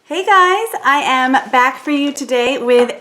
Hey guys, I am back for you today with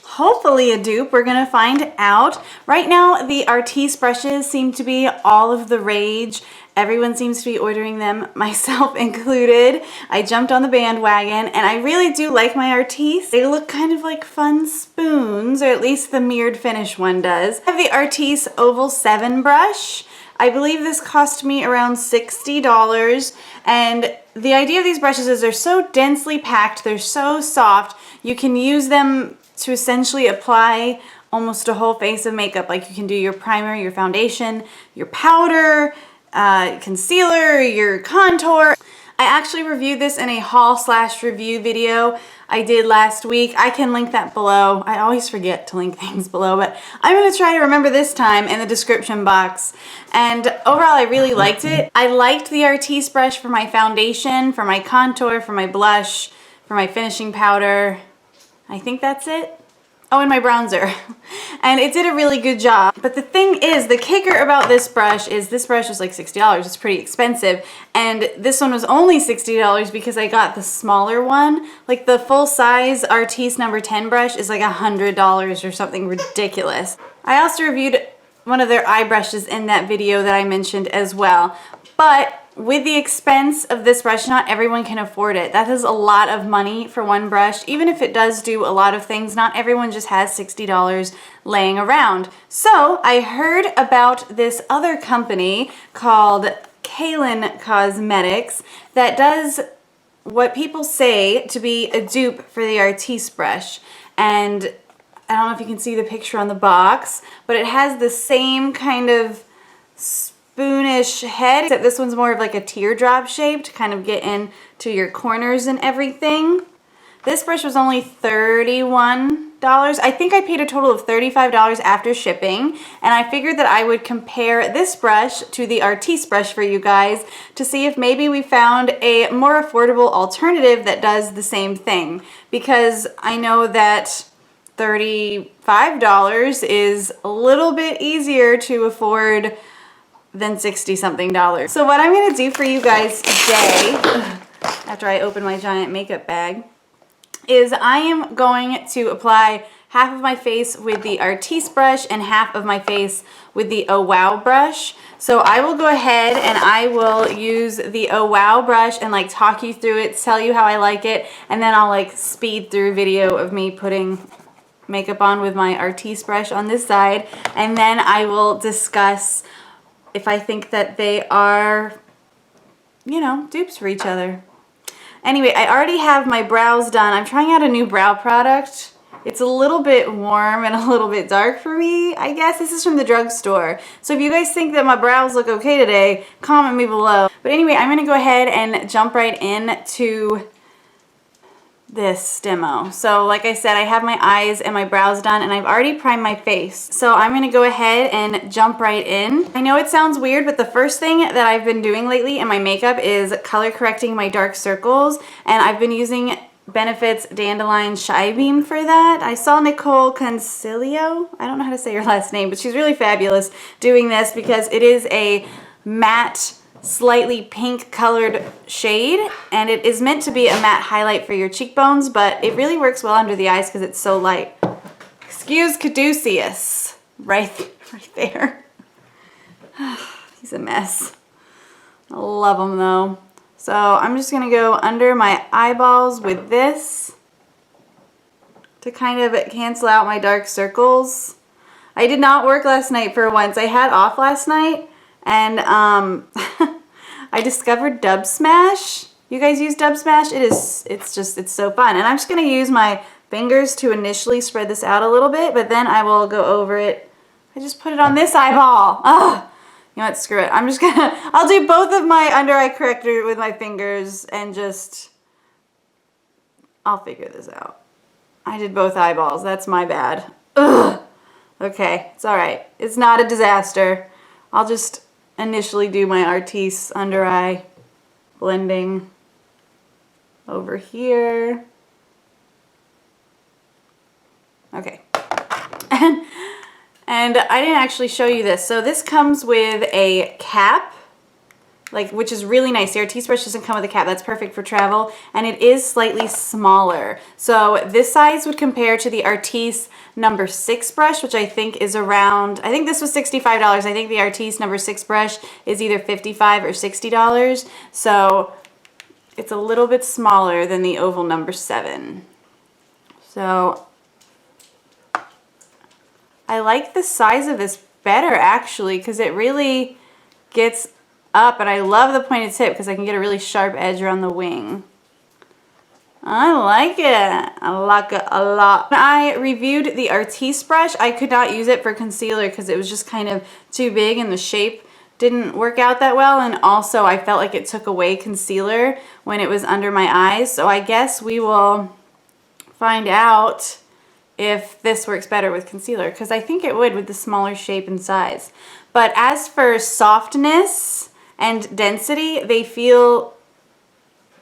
hopefully a dupe. We're gonna find out. Right now, the Artis brushes seem to be all of the rage. Everyone seems to be ordering them, myself included. I jumped on the bandwagon and I really do like my Artis. They look kind of like fun spoons, or at least the mirrored finish one does. I have the Artis Oval 7 brush. I believe this cost me around $60, and the idea of these brushes is they're so densely packed, they're so soft, you can use them to essentially apply almost a whole face of makeup. Like you can do your primer, your foundation, your powder, concealer, your contour. I actually reviewed this in a haul/review video I did last week. I can link that below. I always forget to link things below, but I'm gonna try to remember this time in the description box. And overall, I really liked it. I liked the Artis brush for my foundation, for my contour, for my blush, for my finishing powder. I think that's it. Oh, and my bronzer. And it did a really good job. But the thing is, the kicker about this brush is this brush was like $60. It's pretty expensive. And this one was only $60 because I got the smaller one. Like the full size Artis number 10 brush is like $100 or something ridiculous. I also reviewed one of their eye brushes in that video that I mentioned as well. But with the expense of this brush, not everyone can afford it. That is a lot of money for one brush. Even if it does do a lot of things, not everyone just has $60 laying around. So I heard about this other company called Kalen Cosmetics that does what people say to be a dupe for the Artis brush. And I don't know if you can see the picture on the box, but it has the same kind of spoonish head, except this one's more of like a teardrop shape to kind of get into your corners and everything. This brush was only $31. I think I paid a total of $35 after shipping, and I figured that I would compare this brush to the Artis brush for you guys to see if maybe we found a more affordable alternative that does the same thing, because I know that $35 is a little bit easier to afford than 60-something dollars. So what I'm gonna do for you guys today, after I open my giant makeup bag, is I am going to apply half of my face with the Artis brush and half of my face with the Oh Wow brush. So I will go ahead and I will use the Oh Wow brush and like talk you through it, tell you how I like it, and then I'll like speed through a video of me putting makeup on with my Artis brush on this side, and then I will discuss if I think that they are, you know, dupes for each other. Anyway, I already have my brows done. I'm trying out a new brow product. It's a little bit warm and a little bit dark for me, I guess. This is from the drugstore. So if you guys think that my brows look okay today, comment me below. But anyway, I'm gonna go ahead and jump right into this demo. So like I said, I have my eyes and my brows done, and I've already primed my face. So I'm gonna go ahead and jump right in. I know it sounds weird, but the first thing that I've been doing lately in my makeup is color correcting my dark circles, and I've been using Benefit's Dandelion Shy Beam for that. I saw Nicole Concilio, I don't know how to say her last name, but she's really fabulous doing this because it is a matte, slightly pink colored shade, and it is meant to be a matte highlight for your cheekbones, but it really works well under the eyes because it's so light. Excuse Caduceus. Right there. He's a mess. I love him though. So I'm just gonna go under my eyeballs with this to kind of cancel out my dark circles. I did not work last night for once. I had off last night, and I discovered Dub Smash. You guys use Dub Smash? It's so fun. And I'm just gonna use my fingers to initially spread this out a little bit, but then I will go over it. I just put it on this eyeball. Ugh. You know what, screw it. I'll do both of my under eye corrector with my fingers and I'll figure this out. I did both eyeballs, that's my bad. Ugh. Okay, it's all right. It's not a disaster. I'll just initially do my Artis under eye blending over here. Okay. And I didn't actually show you this. So this comes with a cap like, which is really nice. The Artis brush doesn't come with a cap. That's perfect for travel, and it is slightly smaller. So this size would compare to the Artis number 6 brush, which I think is around, I think this was $65. I think the Artis number 6 brush is either $55 or $60. So it's a little bit smaller than the oval number 7. So I like the size of this better actually, because it really gets up, and I love the pointed tip because I can get a really sharp edge around the wing. I like it. I like it a lot. When I reviewed the Artis brush, I could not use it for concealer because it was just kind of too big and the shape didn't work out that well, and also I felt like it took away concealer when it was under my eyes. So I guess we will find out if this works better with concealer, because I think it would with the smaller shape and size. But as for softness and density, they feel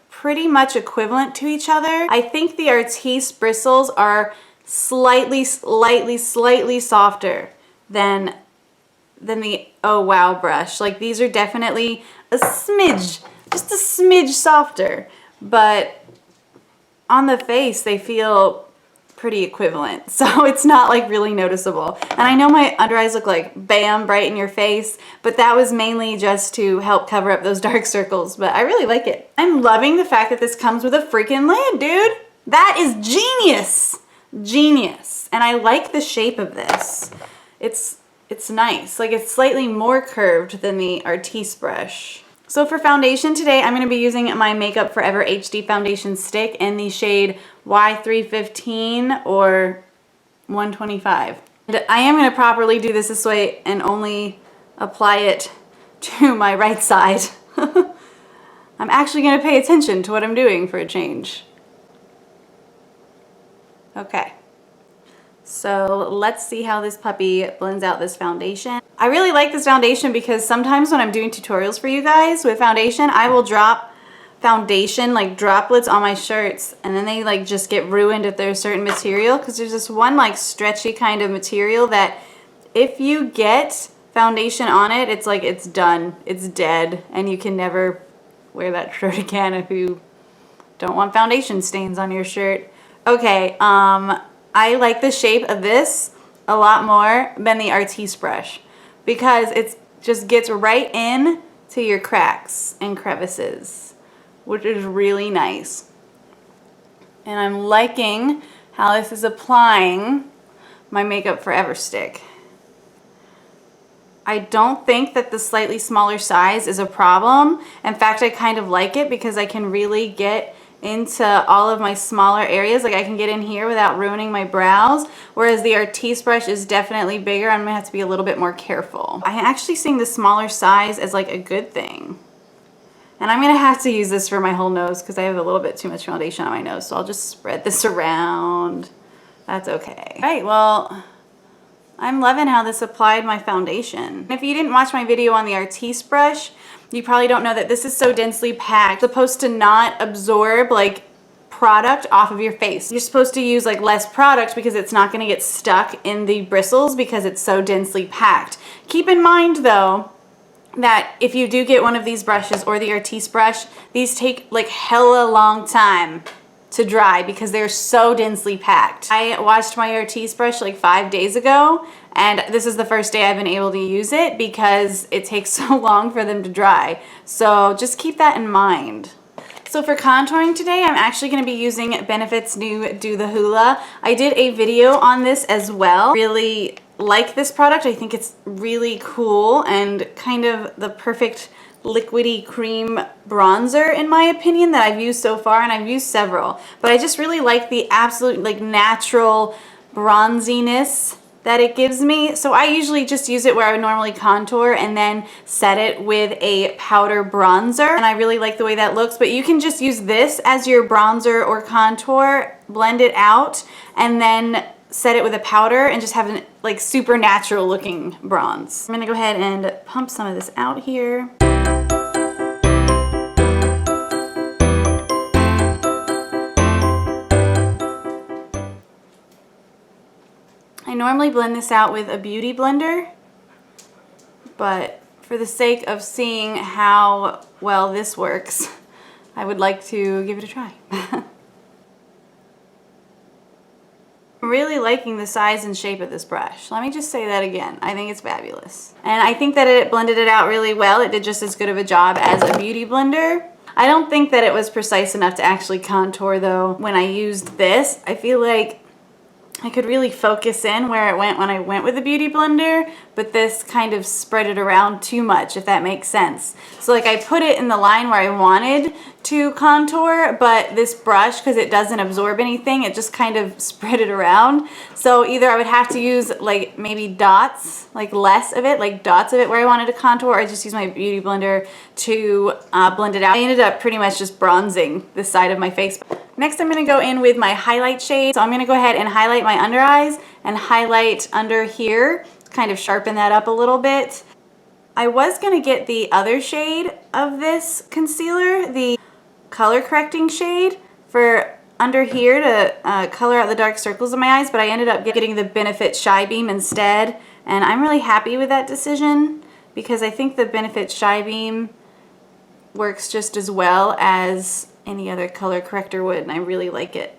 pretty much equivalent to each other. I think the Artis bristles are slightly softer than the Oh Wow brush. Like, these are definitely a smidge, just a smidge softer, but on the face they feel pretty equivalent, so it's not like really noticeable. And I know my under eyes look like bam, bright in your face, but that was mainly just to help cover up those dark circles, but I really like it. I'm loving the fact that this comes with a freaking lid, dude. That is genius. Genius. And I like the shape of this. It's nice. Like, it's slightly more curved than the Artis brush. So for foundation today, I'm going to be using my Makeup Forever HD foundation stick in the shade Y315 or 125. And I am going to properly do this way and only apply it to my right side. I'm actually going to pay attention to what I'm doing for a change. Okay. So let's see how this puppy blends out this foundation. I really like this foundation because sometimes when I'm doing tutorials for you guys with foundation, I will drop foundation like droplets on my shirts, and then they like just get ruined if there's a certain material, because there's this one like stretchy kind of material that if you get foundation on it, it's like it's done, it's dead, and you can never wear that shirt again if you don't want foundation stains on your shirt. Okay, I like the shape of this a lot more than the Artis brush because it just gets right in to your cracks and crevices, which is really nice. And I'm liking how this is applying my Makeup Forever stick. I don't think that the slightly smaller size is a problem. In fact, I kind of like it because I can really get into all of my smaller areas. Like, I can get in here without ruining my brows, whereas the Artis brush is definitely bigger. I'm gonna have to be a little bit more careful. I'm actually seeing the smaller size as like a good thing. And I'm gonna have to use this for my whole nose because I have a little bit too much foundation on my nose, so I'll just spread this around. That's okay. All right, well, I'm loving how this applied my foundation. If you didn't watch my video on the Artis brush, you probably don't know that this is so densely packed. It's supposed to not absorb like product off of your face. You're supposed to use like less product because it's not gonna get stuck in the bristles because it's so densely packed. Keep in mind though, that if you do get one of these brushes or the Artis brush, these take like hella long time to dry because they're so densely packed. I washed my Artis brush like 5 days ago, and this is the first day I've been able to use it because it takes so long for them to dry. So just keep that in mind. So for contouring today, I'm actually going to be using Benefit's new Do the Hula. I did a video on this as well. Really like this product. I think it's really cool and kind of the perfect liquidy cream bronzer in my opinion that I've used so far, and I've used several, but I just really like the absolute like natural bronziness that it gives me. So I usually just use it where I would normally contour and then set it with a powder bronzer, and I really like the way that looks. But you can just use this as your bronzer or contour, blend it out, and then set it with a powder and just have an like super natural looking bronze. I'm gonna go ahead and pump some of this out here. I normally blend this out with a beauty blender, but for for the sake of seeing how well this works, I would like to give it a try. I'm really liking the size and shape of this brush. Let me just say that again. I think it's fabulous. And I think that it blended it out really well. It did just as good of a job as a beauty blender. I don't think that it was precise enough to actually contour though. When I used this, I feel like I could really focus in where it went when I went with the beauty blender, but this kind of spread it around too much, if that makes sense. So like I put it in the line where I wanted to contour, but this brush, because it doesn't absorb anything, it just kind of spread it around. So either I would have to use like maybe dots, like less of it, like dots of it where I wanted to contour, or I just use my beauty blender to blend it out. I ended up pretty much just bronzing this side of my face. Next, I'm going to go in with my highlight shade. So I'm going to go ahead and highlight my under eyes and highlight under here, kind of sharpen that up a little bit. I was going to get the other shade of this concealer, the color correcting shade for under here to color out the dark circles in my eyes, but I ended up getting the Benefit Shy Beam instead. And I'm really happy with that decision because I think the Benefit Shy Beam works just as well as any other color corrector would, and I really like it.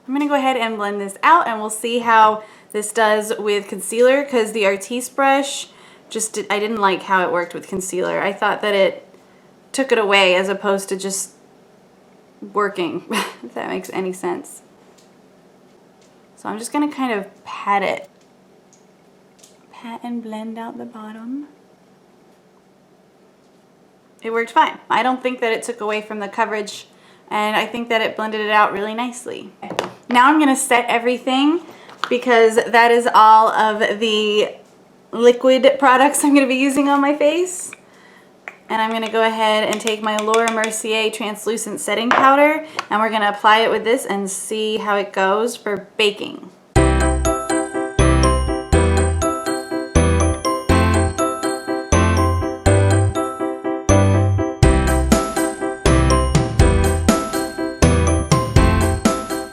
I'm gonna go ahead and blend this out and we'll see how this does with concealer, because the Artis brush I didn't like how it worked with concealer. I thought that it took it away as opposed to just working, if that makes any sense. So I'm just gonna kind of pat it. Pat and blend out the bottom. It worked fine. I don't think that it took away from the coverage, and I think that it blended it out really nicely. Now I'm gonna set everything because that is all of the liquid products I'm gonna be using on my face. And I'm gonna go ahead and take my Laura Mercier translucent setting powder, and we're gonna apply it with this and see how it goes for baking.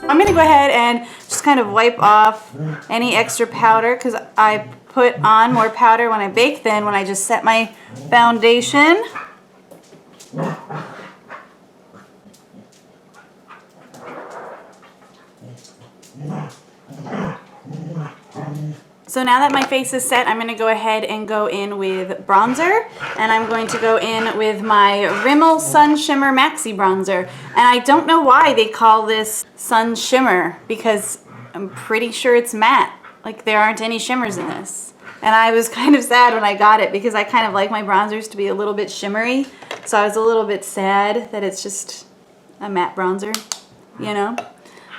I'm gonna go ahead and just kind of wipe off any extra powder because I put on more powder when I bake than when I just set my foundation. So now that my face is set, I'm going to go ahead and go in with bronzer, and I'm going to go in with my Rimmel Sun Shimmer Maxi Bronzer. And I don't know why they call this Sun Shimmer, because I'm pretty sure it's matte. Like, there aren't any shimmers in this. And I was kind of sad when I got it because I kind of like my bronzers to be a little bit shimmery. So I was a little bit sad that it's just a matte bronzer, you know?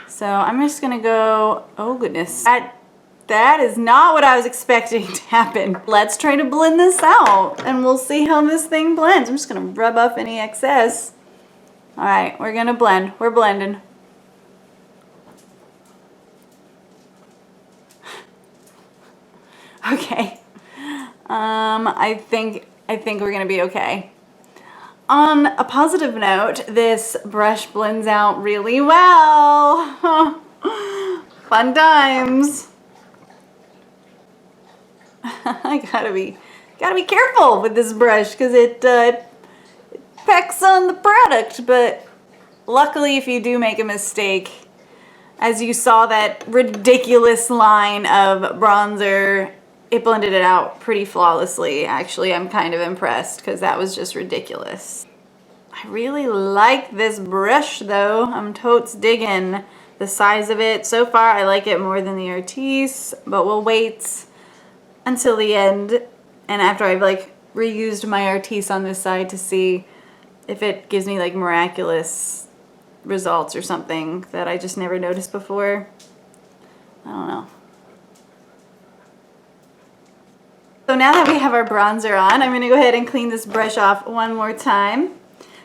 So I'm just going to go, oh goodness. That is not what I was expecting to happen. Let's try to blend this out and we'll see how this thing blends. I'm just gonna rub off any excess. All right, we're gonna blend. We're blending. Okay. I think we're gonna be okay. On a positive note, this brush blends out really well. Fun times. I gotta be careful with this brush because it pecks on the product, but luckily if you do make a mistake, as you saw that ridiculous line of bronzer, it blended it out pretty flawlessly. Actually, I'm kind of impressed because that was just ridiculous. I really like this brush though. I'm totes digging the size of it. So far I like it more than the Artis, but we'll wait until the end and after I've like reused my Artis on this side to see if it gives me like miraculous results or something that I just never noticed before. I don't know. So now that we have our bronzer on, I'm going to go ahead and clean this brush off one more time,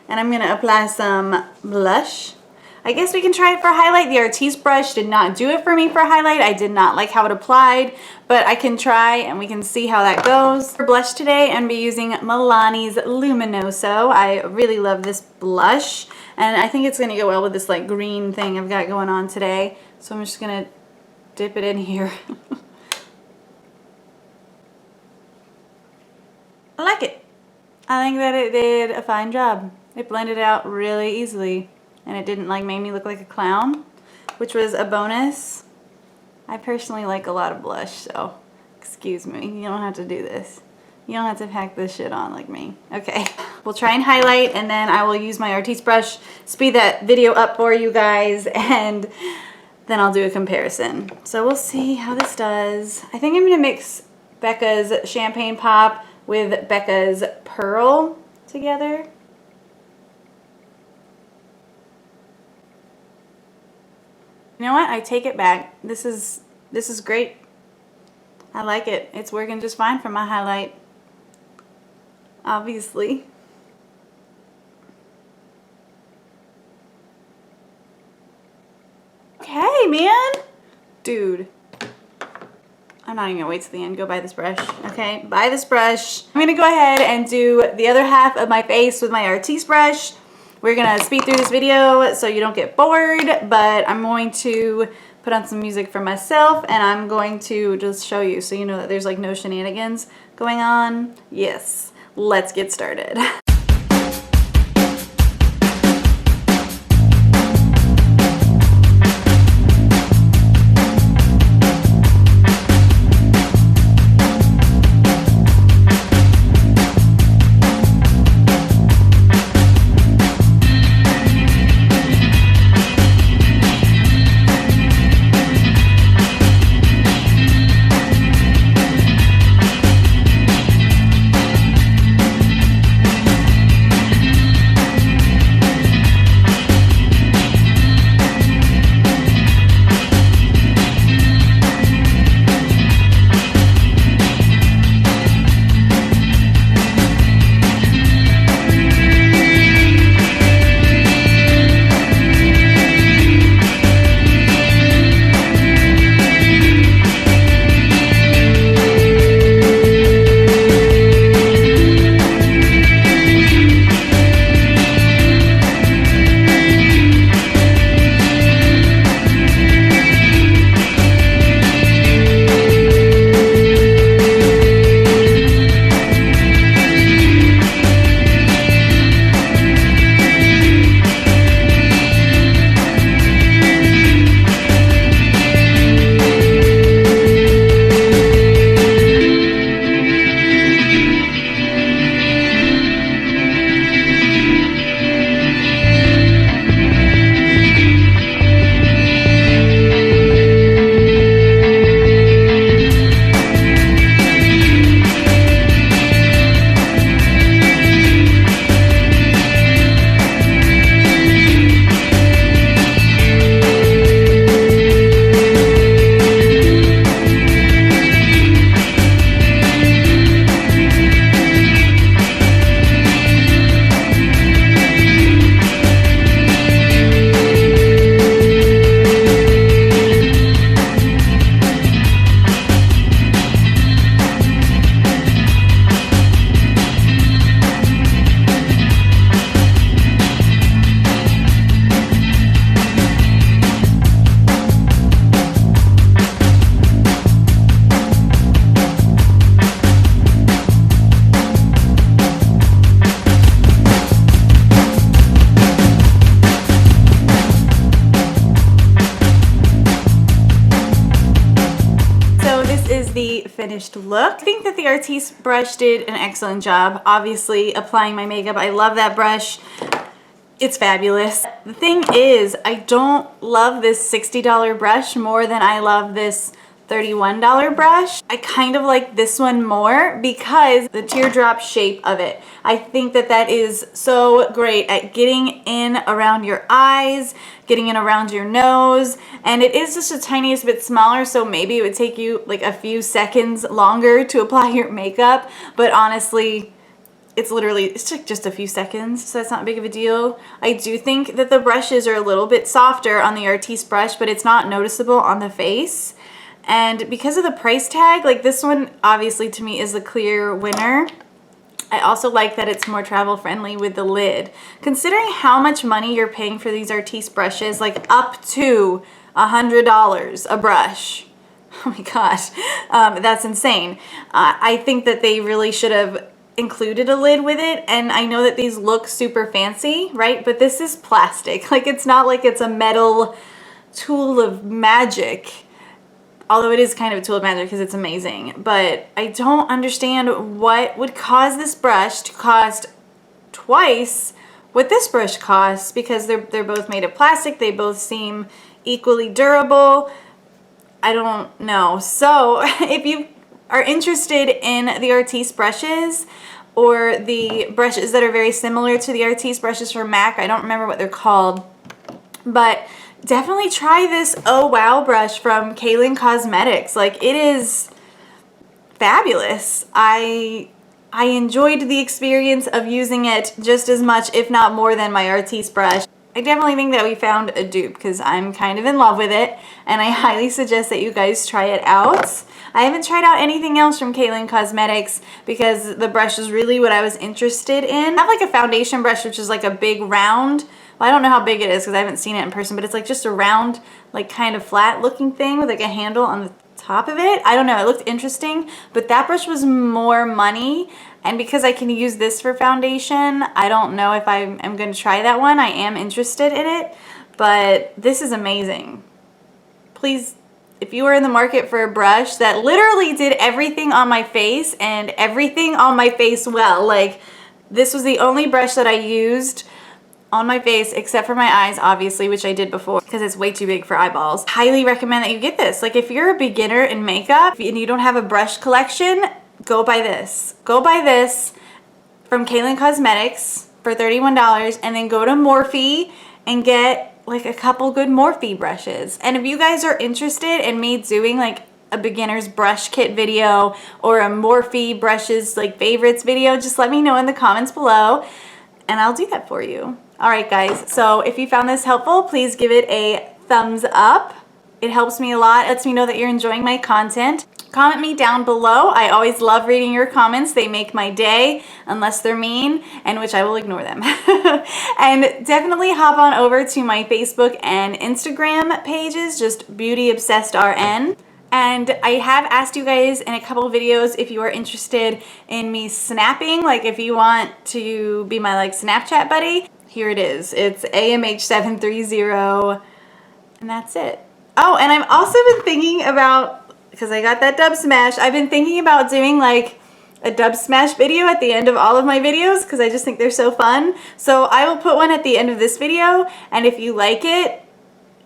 and I'm going to apply some blush. I guess we can try it for highlight. The Artis brush did not do it for me for highlight. I did not like how it applied, but I can try and we can see how that goes. For blush today, I'm going to be using Milani's Luminoso. I really love this blush, and I think it's going to go well with this like green thing I've got going on today. So I'm just going to dip it in here. I like it. I think that it did a fine job. It blended out really easily and it didn't like make me look like a clown, which was a bonus. I personally like a lot of blush, so excuse me, you don't have to do this. You don't have to pack this shit on like me. Okay, we'll try and highlight and then I will use my Artis brush, speed that video up for you guys, and then I'll do a comparison. So we'll see how this does. I think I'm gonna mix Becca's Champagne Pop with Becca's Pearl together. You know what? I take it back. This is great. I like it. It's working just fine for my highlight. Obviously. Okay, man. Dude. I'm not even gonna wait till the end. Go buy this brush. Okay, buy this brush. I'm gonna go ahead and do the other half of my face with my Artis brush. We're gonna speed through this video so you don't get bored, but I'm going to put on some music for myself and I'm going to just show you so you know that there's like no shenanigans going on. Yes, let's get started. Finished look. I think that the Artis brush did an excellent job. Obviously, applying my makeup. I love that brush. It's fabulous. The thing is, I don't love this $60 brush more than I love this $31 brush. I kind of like this one more because the teardrop shape of it. I think that that is so great at getting in around your eyes, getting in around your nose, and it is just a tiniest bit smaller, so maybe it would take you like a few seconds longer to apply your makeup, but honestly, it's just a few seconds, so that's not big of a deal. I do think that the brushes are a little bit softer on the Artis brush, but it's not noticeable on the face. And because of the price tag, like this one obviously to me is the clear winner. I also like that it's more travel friendly with the lid. Considering how much money you're paying for these Artis brushes, like up to $100 a brush. Oh my gosh, that's insane. I think that they really should have included a lid with it, and I know that these look super fancy, right? But this is plastic. Like, it's not like it's a metal tool of magic, although it is kind of a tool of magic because it's amazing. But I don't understand what would cause this brush to cost twice what this brush costs, because they're both made of plastic. They both seem equally durable. I don't know. So if you are interested in the Artis brushes, or the brushes that are very similar to the Artis brushes from MAC, I don't remember what they're called, but definitely try this Oh Wow brush from Kaylin Cosmetics. Like, it is fabulous. I enjoyed the experience of using it just as much, if not more, than my Artis brush. I definitely think that we found a dupe because I'm kind of in love with it, and I highly suggest that you guys try it out. I haven't tried out anything else from Kaylin Cosmetics because the brush is really what I was interested in. I have like a foundation brush, which is like a big round. Well, I don't know how big it is because I haven't seen it in person, but it's like just a round, like kind of flat looking thing with like a handle on the top of it. I don't know, it looked interesting, but that brush was more money, and because I can use this for foundation, I don't know if I'm going to try that one. I am interested in it, but this is amazing. Please, if you are in the market for a brush that literally did everything on my face and everything on my face well, like, this was the only brush that I used on my face except for my eyes, obviously, which I did before because it's way too big for eyeballs. Highly recommend that you get this. Like, if you're a beginner in makeup and you don't have a brush collection, go buy this. Go buy this from Kaylin Cosmetics for $31, and then go to Morphe and get like a couple good Morphe brushes. And if you guys are interested in me doing like a beginner's brush kit video or a Morphe brushes like favorites video, just let me know in the comments below and I'll do that for you. All right, guys, so if you found this helpful, please give it a thumbs up. It helps me a lot. It lets me know that you're enjoying my content. Comment me down below. I always love reading your comments. They make my day, unless they're mean, and which I will ignore them. And definitely hop on over to my Facebook and Instagram pages, just Beauty Obsessed RN. And I have asked you guys in a couple of videos if you are interested in me snapping, like if you want to be my like Snapchat buddy. Here it is. It's AMH730, and that's it. Oh, and I've also been thinking about, because I got that dub smash, I've been thinking about doing like a dub smash video at the end of all of my videos because I just think they're so fun. So I will put one at the end of this video, and if you like it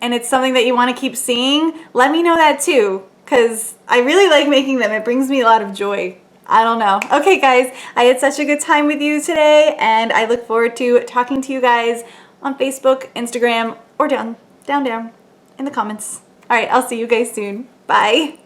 and it's something that you want to keep seeing, let me know that too, because I really like making them. It brings me a lot of joy. I don't know. Okay, guys, I had such a good time with you today, and I look forward to talking to you guys on Facebook, Instagram, or down in the comments. All right, I'll see you guys soon. Bye.